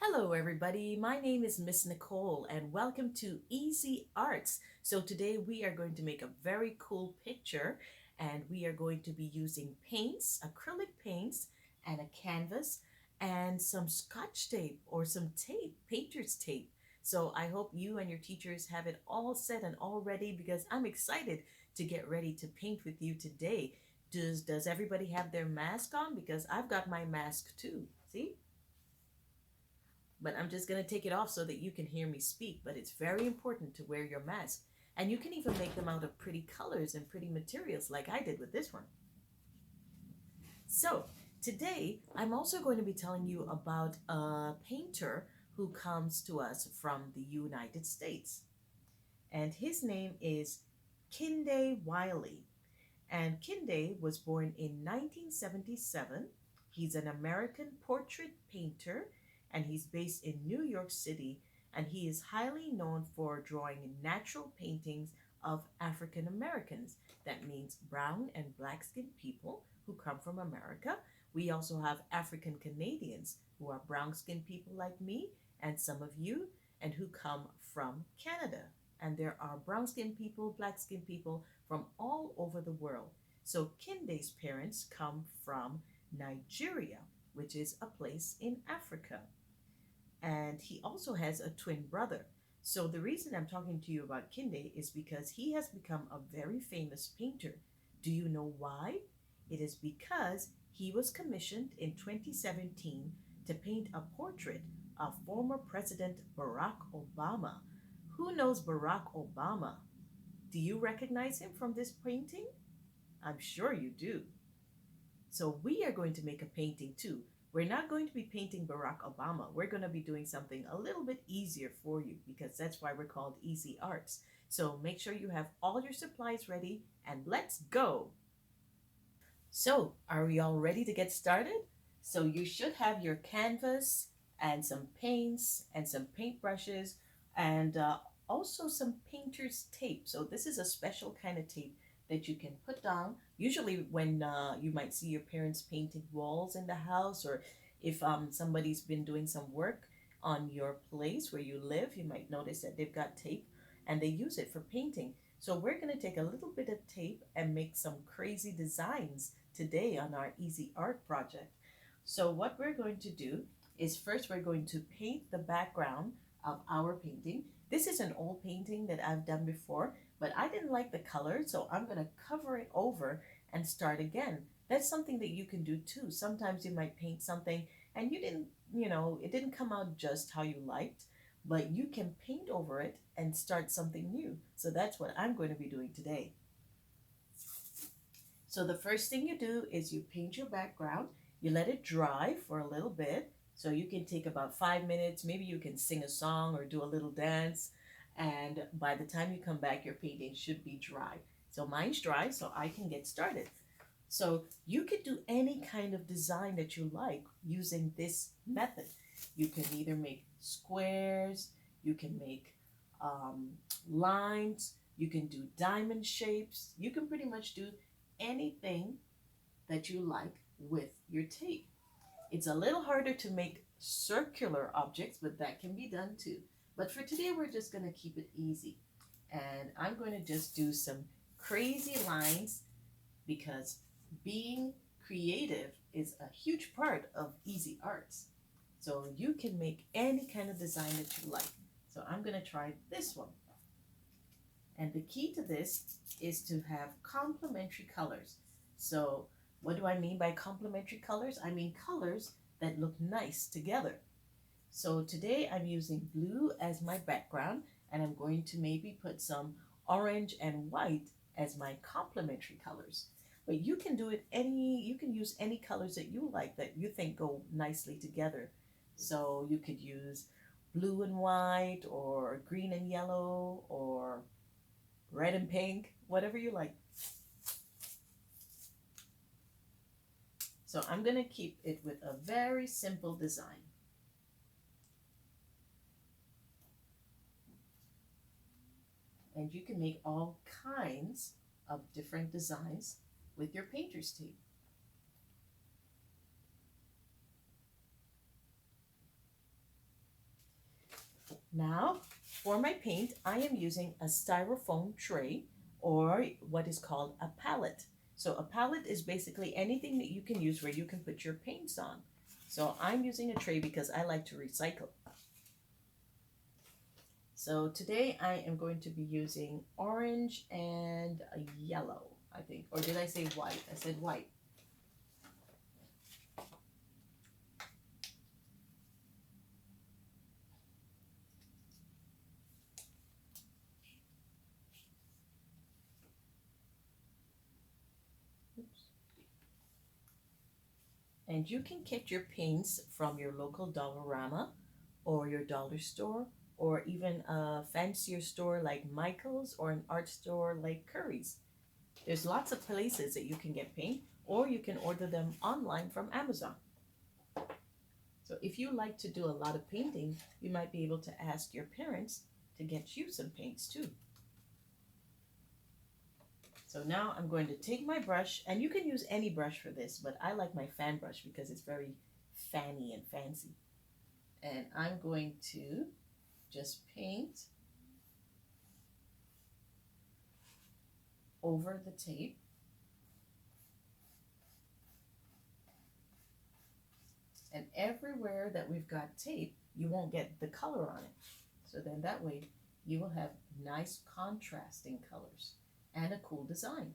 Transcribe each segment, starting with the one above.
Hello, everybody. My name is Miss Nicole, and welcome to Easy Arts. So, today we are going to make a very cool picture, and we are going to be using paints, acrylic paints, and a canvas, and some scotch tape or some tape, painter's tape. So, I hope you and your teachers have it all set and all ready because I'm excited to get ready to paint with you today. Does everybody have their mask on? Because I've got my mask too. See? But I'm just going to take it off so that you can hear me speak. But it's very important to wear your mask. And you can even make them out of pretty colors and pretty materials like I did with this one. So today I'm also going to be telling you about a painter who comes to us from the United States. And his name is Kinde Wiley. And Kinde was born in 1977. He's an American portrait painter and he's based in New York City. And he is highly known for drawing natural paintings of African Americans. That means brown and black skinned people who come from America. We also have African Canadians who are brown skinned people like me and some of you, and who come from Canada. And there are brown skinned people, black skinned people from all over the world. So Kinde's parents come from Nigeria, which is a place in Africa. And he also has a twin brother. So the reason I'm talking to you about Kinde is because he has become a very famous painter. Do you know why? It is because he was commissioned in 2017 to paint a portrait of former President Barack Obama. Who knows Barack Obama? Do you recognize him from this painting? I'm sure you do. So we are going to make a painting too. We're not going to be painting Barack Obama. We're going to be doing something a little bit easier for you because that's why we're called Easy Arts. So make sure you have all your supplies ready and let's go. So are we all ready to get started? So you should have your canvas and some paints and some paintbrushes and also some painter's tape. So this is a special kind of tape that you can put down. Usually when you might see your parents painting walls in the house, or if somebody's been doing some work on your place where you live, you might notice that they've got tape and they use it for painting. So we're going to take a little bit of tape and make some crazy designs today on our Easy Art project. So what we're going to do is first we're going to paint the background of our painting. This is an old painting that I've done before, but I didn't like the color, so I'm going to cover it over and start again. That's something that you can do too. Sometimes you might paint something and you didn't, it didn't come out just how you liked, but you can paint over it and start something new. So that's what I'm going to be doing today. So the first thing you do is you paint your background. You let it dry for a little bit. So you can take about 5 minutes. Maybe you can sing a song or do a little dance. And by the time you come back, your painting should be dry. So mine's dry, so I can get started. So you could do any kind of design that you like using this method. You can either make squares, you can make lines, you can do diamond shapes. You can pretty much do anything that you like with your tape. It's a little harder to make circular objects, but that can be done too. But for today, we're just going to keep it easy. And I'm going to just do some crazy lines because being creative is a huge part of Easy Arts. So you can make any kind of design that you like. So I'm going to try this one. And the key to this is to have complementary colors. So what do I mean by complementary colors? I mean colors that look nice together. So today I'm using blue as my background, and I'm going to maybe put some orange and white as my complementary colors. But you can you can use any colors that you like that you think go nicely together. So you could use blue and white or green and yellow or red and pink, whatever you like. So I'm going to keep it with a very simple design. And you can make all kinds of different designs with your painter's tape. Now, for my paint, I am using a styrofoam tray or what is called a palette. So a palette is basically anything that you can use where you can put your paints on. So I'm using a tray because I like to recycle. So today I am going to be using orange and a yellow, I think. Or did I say white? I said white. Oops. And you can get your paints from your local Dollarama or your dollar store or even a fancier store like Michael's or an art store like Curry's. There's lots of places that you can get paint or you can order them online from Amazon. So if you like to do a lot of painting, you might be able to ask your parents to get you some paints too. So now I'm going to take my brush, and you can use any brush for this, but I like my fan brush because it's very fanny and fancy. And I'm going to just paint over the tape. And everywhere that we've got tape, you won't get the color on it. So then that way you will have nice contrasting colors and a cool design.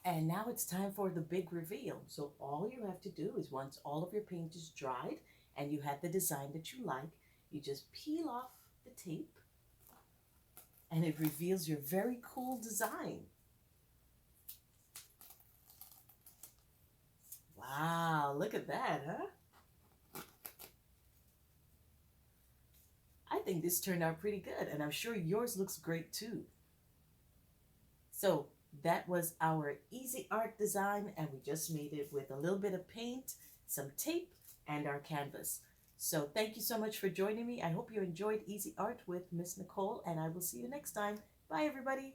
And now it's time for the big reveal. So all you have to do is once all of your paint is dried and you have the design that you like, you just peel off the tape and it reveals your very cool design. Wow, look at that, huh? I think this turned out pretty good, and I'm sure yours looks great too. So that was our easy art design, and we just made it with a little bit of paint, some tape, and our canvas. So thank you so much for joining me. I hope you enjoyed Easy Art with Miss Nicole, and I will see you next time. Bye, everybody.